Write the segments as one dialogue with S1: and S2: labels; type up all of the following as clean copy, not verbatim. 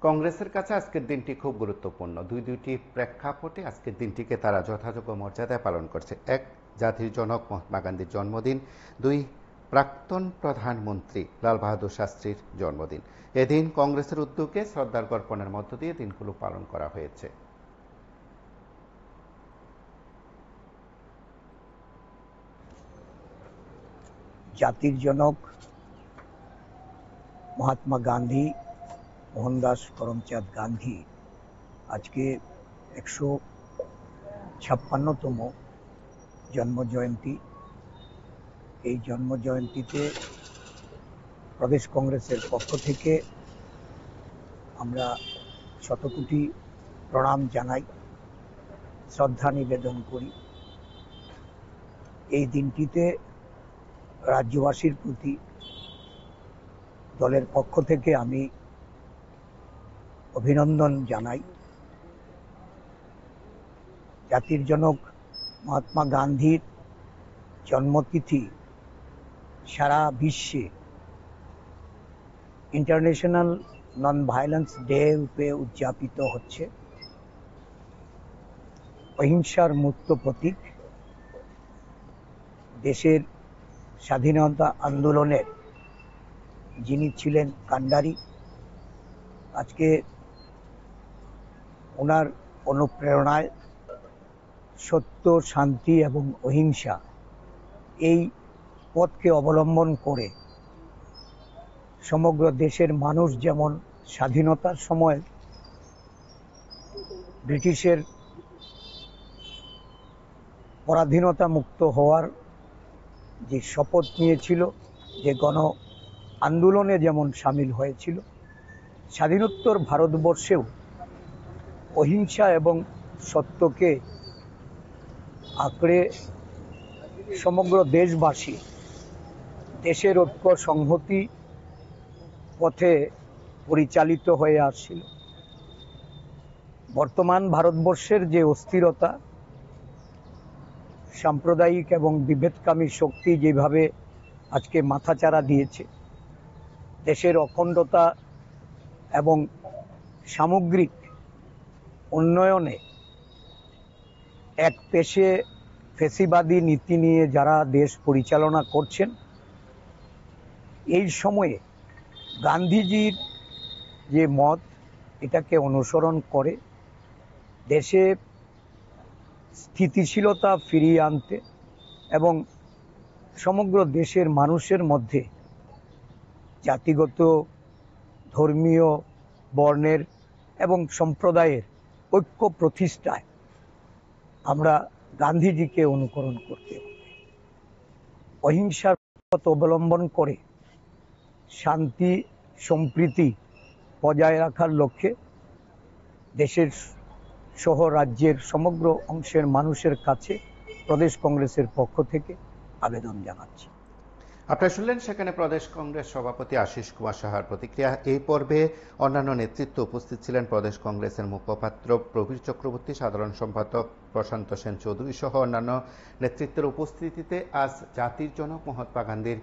S1: কংগ্রেসের কাছে আজকের দিনটি খুব গুরুত্বপূর্ণ। দুইটি প্রেক্ষাপটে আজকের দিনটিকে তারা যথাযোগ্য মর্যাদায় পালন করছে। এক, জাতির জনক মহাত্মা গান্ধীর জন্মদিন। দুই, প্রাক্তন প্রধানমন্ত্রী লাল বাহাদুর শাস্ত্রীর জন্মদিন। এদিন কংগ্রেসের উদ্যোগে শ্রদ্ধার অর্পণের মধ্য দিয়ে দিনগুলো পালন করা হয়েছে।
S2: জাতির জনক মহাত্মা গান্ধী, মোহনদাস করমচাঁদ গান্ধী আজকে 156তম জন্মজয়ন্তী। এই জন্মজয়ন্তীতে প্রদেশ কংগ্রেসের পক্ষ থেকে আমরা শতকোটি প্রণাম জানাই, শ্রদ্ধা নিবেদন করি। এই দিনটিতে রাজ্যবাসীর প্রতি দলের পক্ষ থেকে আমি অভিনন্দন জানাই। জাতির জনক মহাত্মা গান্ধীর জন্মতিথি সারা বিশ্বে ইন্টারন্যাশনাল নন ভায়োলেন্স ডে রূপে উদযাপিত হচ্ছে। অহিংসার মূর্ত প্রতীক, দেশের স্বাধীনতা আন্দোলনের যিনি ছিলেন কাণ্ডারি, আজকে ওনার অনুপ্রেরণায় সত্য, শান্তি এবং অহিংসা এই পথকে অবলম্বন করে সমগ্র দেশের মানুষ যেমন স্বাধীনতার সময় ব্রিটিশের পরাধীনতা মুক্ত হওয়ার যে শপথ নিয়েছিল, যে গণ আন্দোলনে যেমন সামিল হয়েছিল, স্বাধীনোত্তর ভারতবর্ষেও অহিংসা এবং সত্যকে আঁকড়ে সমগ্র দেশবাসী দেশের ঐক্য সংহতি পথে পরিচালিত হয়ে আসছিল। বর্তমান ভারতবর্ষের যে অস্থিরতা, সাম্প্রদায়িক এবং বিভেদকামী শক্তি যেভাবে আজকে মাথাচাড়া দিয়েছে, দেশের অখণ্ডতা এবং সামগ্রিক উন্নয়নে এক পেশে ফ্যাসিবাদী নীতি নিয়ে যারা দেশ পরিচালনা করছেন, এই সময়ে গান্ধীজির যে মত, এটাকে অনুসরণ করে দেশে স্থিতিশীলতা ফিরিয়ে আনতে এবং সমগ্র দেশের মানুষের মধ্যে জাতিগত, ধর্মীয়, বর্ণের এবং সম্প্রদায়ের ঐক্য প্রতিষ্ঠায় আমরা গান্ধীজিকে অনুকরণ করতে হবে। অহিংসার পথ অবলম্বন করে শান্তি সম্প্রীতি বজায় রাখার লক্ষ্যে দেশের সহ রাজ্যের সমগ্র অংশের মানুষের কাছে প্রদেশ কংগ্রেসের পক্ষ থেকে আবেদন জানাচ্ছি।
S1: আপনারা শুনলেন সেখানে প্রদেশ কংগ্রেস সভাপতি আশিস কুমার সাহার প্রতিক্রিয়া। এই পর্বে অন্যান্য নেতৃত্ব উপস্থিত ছিলেন প্রদেশ কংগ্রেসের মুখপাত্র প্রবীর চক্রবর্তী, সাধারণ সম্পাদক প্রশান্ত সেন চৌধুরী সহ অন্যান্য নেতৃত্বের উপস্থিতিতে আজ জাতির জনক মহাত্মা গান্ধীর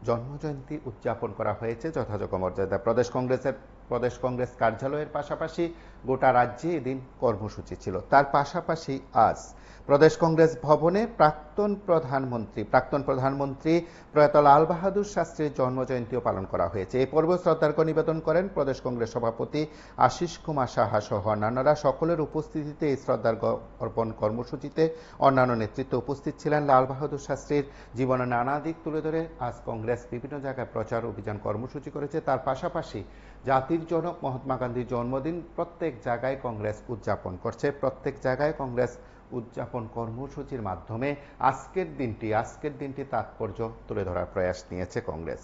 S1: জন্মজয়ন্তী উদযাপন করা হয়েছে যথাযোগ্য মর্যাদায়। প্রদেশ কংগ্রেস কার্যালয়ের পাশাপাশি গোটা রাজ্যে এদিন কর্মসূচি ছিল। তার পাশাপাশি আজ প্রদেশ কংগ্রেস ভবনে প্রাক্তন প্রধানমন্ত্রী প্রয়াত লাল বাহাদুর শাস্ত্রীর জন্মজয়ন্তীও পালন করা হয়েছে। এই পর্ব শ্রদ্ধার্ঘ্য নিবেদন করেন প্রদেশ কংগ্রেস সভাপতি আশিস কুমার সাহা সহ অন্যান্যরা। সকলের উপস্থিতিতে এই শ্রদ্ধার্ঘ্য অর্পণ কর্মসূচিতে অন্যান্য নেতৃত্ব উপস্থিত ছিলেন। লাল বাহাদুর শাস্ত্রীর জীবনের নানা দিক তুলে ধরে আজ কংগ্রেস বিভিন্ন জায়গায় প্রচার অভিযান কর্মসূচি করেছে। তার পাশাপাশি জাতির জনক মহাত্মা গান্ধীর জন্মদিন প্রত্যেক জায়গায় কংগ্রেস উদযাপন করছে। প্রত্যেক জায়গায় কংগ্রেস উদযাপন কর্মসূচির মাধ্যমে আজকের দিনটি তাৎপর্য তুলে ধরার প্রয়াস নিয়েছে কংগ্রেস।